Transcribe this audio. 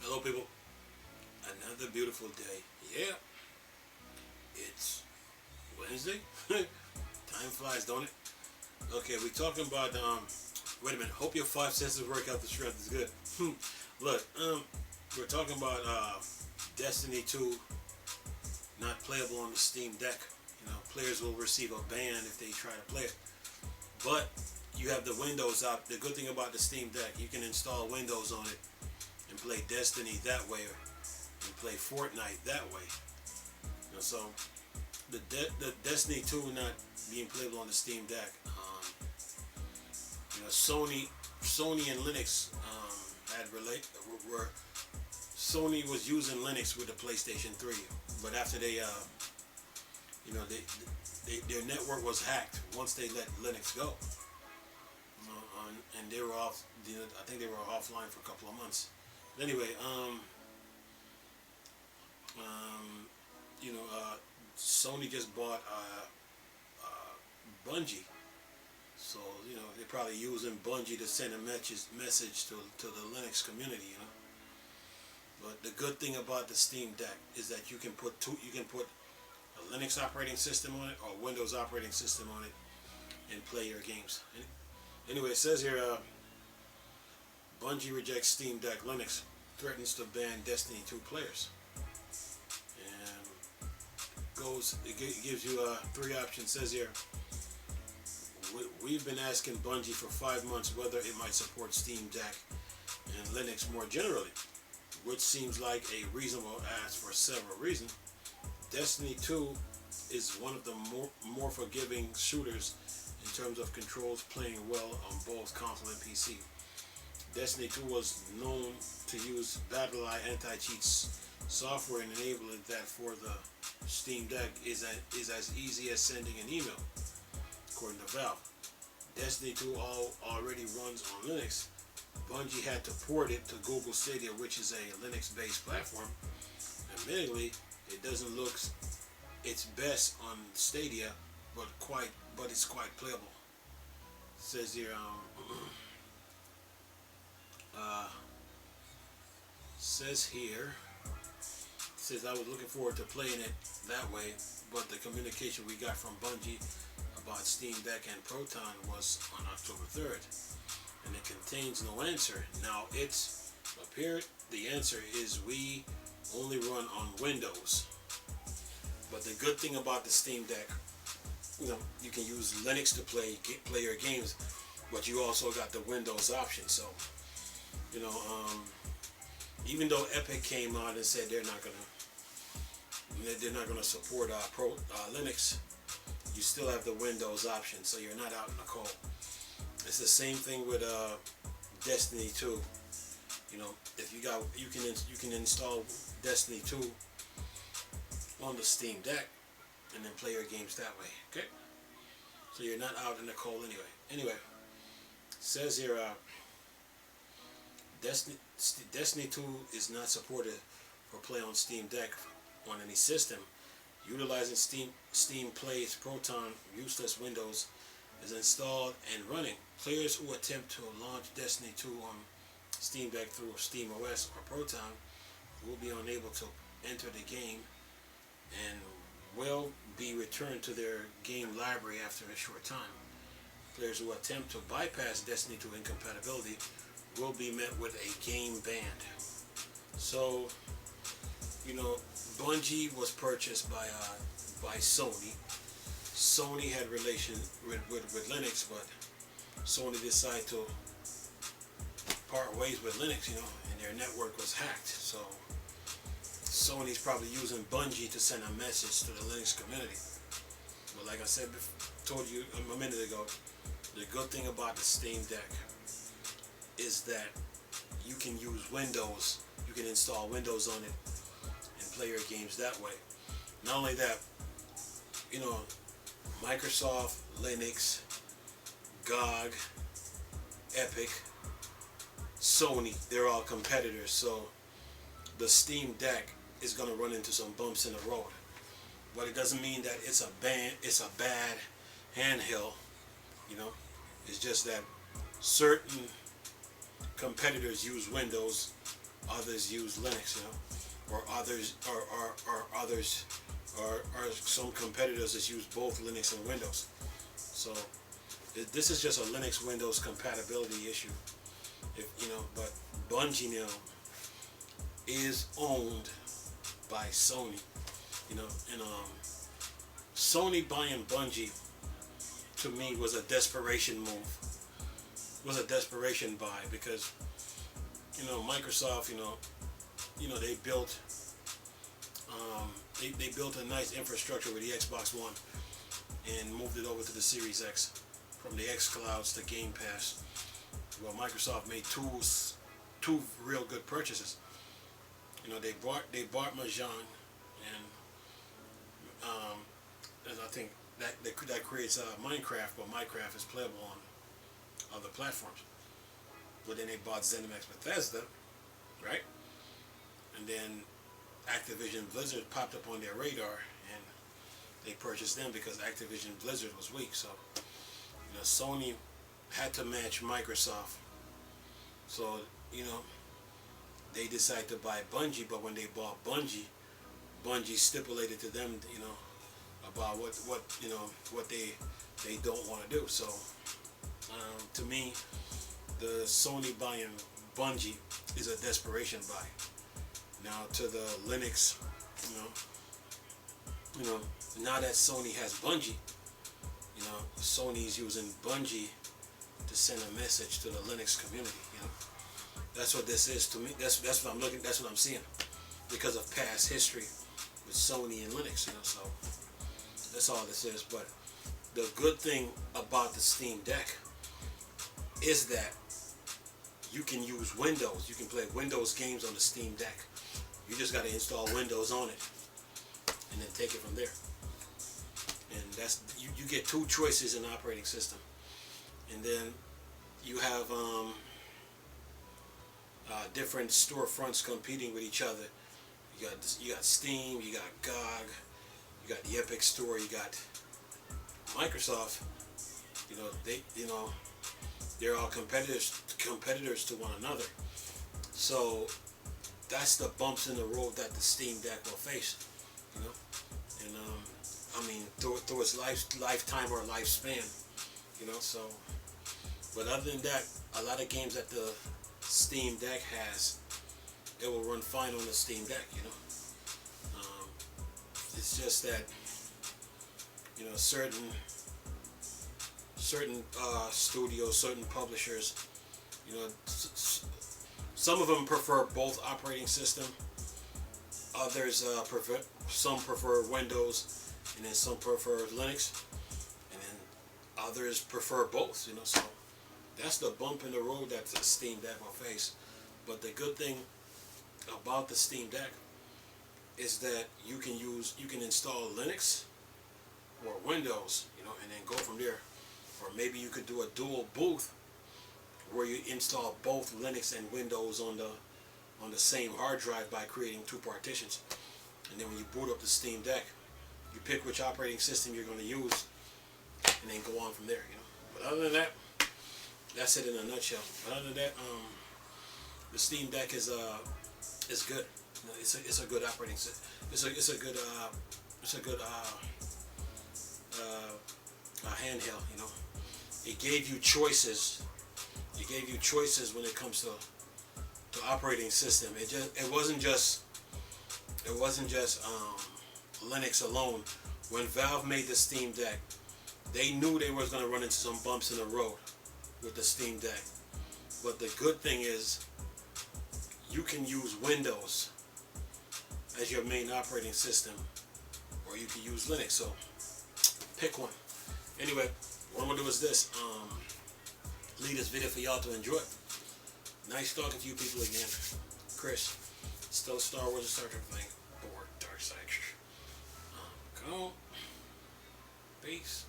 Hello, people. Another beautiful day. Yeah, it's Wednesday. Time flies, don't it? Okay, we're talking about. Wait a minute. Hope your five senses work out. The strength is good. Look, we're talking about Destiny 2 not playable on the Steam Deck. Players will receive a ban if they try to play it. But you have the Windows app. The good thing about the Steam Deck, you can install Windows on it and play Destiny that way, and play Fortnite that way. So the Destiny 2 not being playable on the Steam Deck. Sony and Linux were Sony was using Linux with the PlayStation 3, but after their network was hacked once they let Linux go, and they were off. I think they were offline for a couple of months. Anyway, Sony just bought Bungie, so they're probably using Bungie to send a message to the Linux community. But the good thing about the Steam Deck is that you can put a Linux operating system on it or Windows operating system on it and play your games. Anyway, it says here, Bungie rejects Steam Deck Linux, threatens to ban Destiny 2 players. It gives you three options. It says here, we've been asking Bungie for 5 months whether it might support Steam Deck and Linux more generally, which seems like a reasonable ask for several reasons. Destiny 2 is one of the more forgiving shooters in terms of controls, playing well on both console and PC. Destiny 2 was known to use BattleEye anti-cheat software and enabling that for the Steam Deck is as easy as sending an email, according to Valve. Destiny 2 already runs on Linux. Bungie had to port it to Google Stadia, which is a Linux-based platform. Admittedly, it doesn't look its best on Stadia, but it's quite playable. It says here, says I was looking forward to playing it that way, but the communication we got from Bungie about Steam Deck and Proton was on October 3rd, and it contains no answer. Now it's appeared the answer is we only run on Windows. But the good thing about the Steam Deck, you can use Linux to play your games, but you also got the Windows option. So, even though Epic came out and said they're not gonna support Linux, you still have the Windows option, so you're not out in the cold. It's the same thing with Destiny 2. If you can install Destiny 2 on the Steam Deck and then play your games that way. Okay, so you're not out in the cold anyway. Anyway, it says here, Destiny 2 is not supported for play on Steam Deck on any system. Utilizing Steam Play's Proton useless Windows is installed and running. Players who attempt to launch Destiny 2 on Steam Deck through SteamOS or Proton will be unable to enter the game and will be returned to their game library after a short time. Players who attempt to bypass Destiny 2 incompatibility will be met with a game ban. So, Bungie was purchased by Sony. Sony had relations with Linux, but Sony decided to part ways with Linux, and their network was hacked. So Sony's probably using Bungie to send a message to the Linux community. But like I said, told you a minute ago, the good thing about the Steam Deck is that you can use Windows. You can install Windows on it and play your games that way. Not only that, Microsoft, Linux, GOG, Epic, Sony, they're all competitors. So the Steam Deck is going to run into some bumps in the road. But it doesn't mean that it's a bad handheld. It's just that certain competitors use Windows others use Linux, or others or some competitors that use both Linux and Windows. So this is just a Linux Windows compatibility issue, But Bungie now is owned by Sony, and Sony buying Bungie to me was a desperation move, was a desperation buy because Microsoft, they built they built a nice infrastructure with the Xbox One and moved it over to the Series X, from the X Clouds to Game Pass. Well, Microsoft made two real good purchases. They bought Mahjong, and I think that creates Minecraft, but Minecraft is playable on other platforms. But then they bought ZeniMax Bethesda, right? And then Activision Blizzard popped up on their radar, and they purchased them because Activision Blizzard was weak. So, Sony had to match Microsoft. So, they decided to buy Bungie, but when they bought Bungie stipulated to them, about what they don't want to do. So, to me, the Sony buying Bungie is a desperation buy. Now to the Linux, now that Sony has Bungie, Sony's using Bungie to send a message to the Linux community. That's what this is to me. That's what I'm looking. That's what I'm seeing because of past history with Sony and Linux. So that's all this is. But the good thing about the Steam Deck is that you can use Windows. You can play Windows games on the Steam Deck. You just got to install Windows on it and then take it from there. And that's you get two choices in the operating system. And then you have different storefronts competing with each other. You got Steam, you got GOG, you got the Epic Store, you got Microsoft. They're all competitors to one another. So that's the bumps in the road that the Steam Deck will face, and through its lifetime or lifespan, So, but other than that, a lot of games that the Steam Deck has, it will run fine on the Steam Deck, It's just that, certain studios, certain publishers, some of them prefer both operating system. Others some prefer Windows, and then some prefer Linux, and then others prefer both. So that's the bump in the road that the Steam Deck will face. But the good thing about the Steam Deck is that you can install Linux or Windows, and then go from there. Or maybe you could do a dual boot where you install both Linux and Windows on the same hard drive by creating two partitions. And then when you boot up the Steam Deck, you pick which operating system you're going to use, and then go on from there. But other than that, that's it in a nutshell. But other than that, the Steam Deck is good. It's a good operating system. It's a good handheld. It gave you choices. It gave you choices when it comes to operating system. It wasn't just Linux alone. When Valve made the Steam Deck, they knew they was going to run into some bumps in the road with the Steam Deck. But the good thing is, you can use Windows as your main operating system, or you can use Linux. So pick one. Anyway, what I'm gonna do is this. Leave this video for y'all to enjoy. Nice talking to you people again. Chris, still Star Wars and Star Trek thing. Board, dark side. Go. Peace.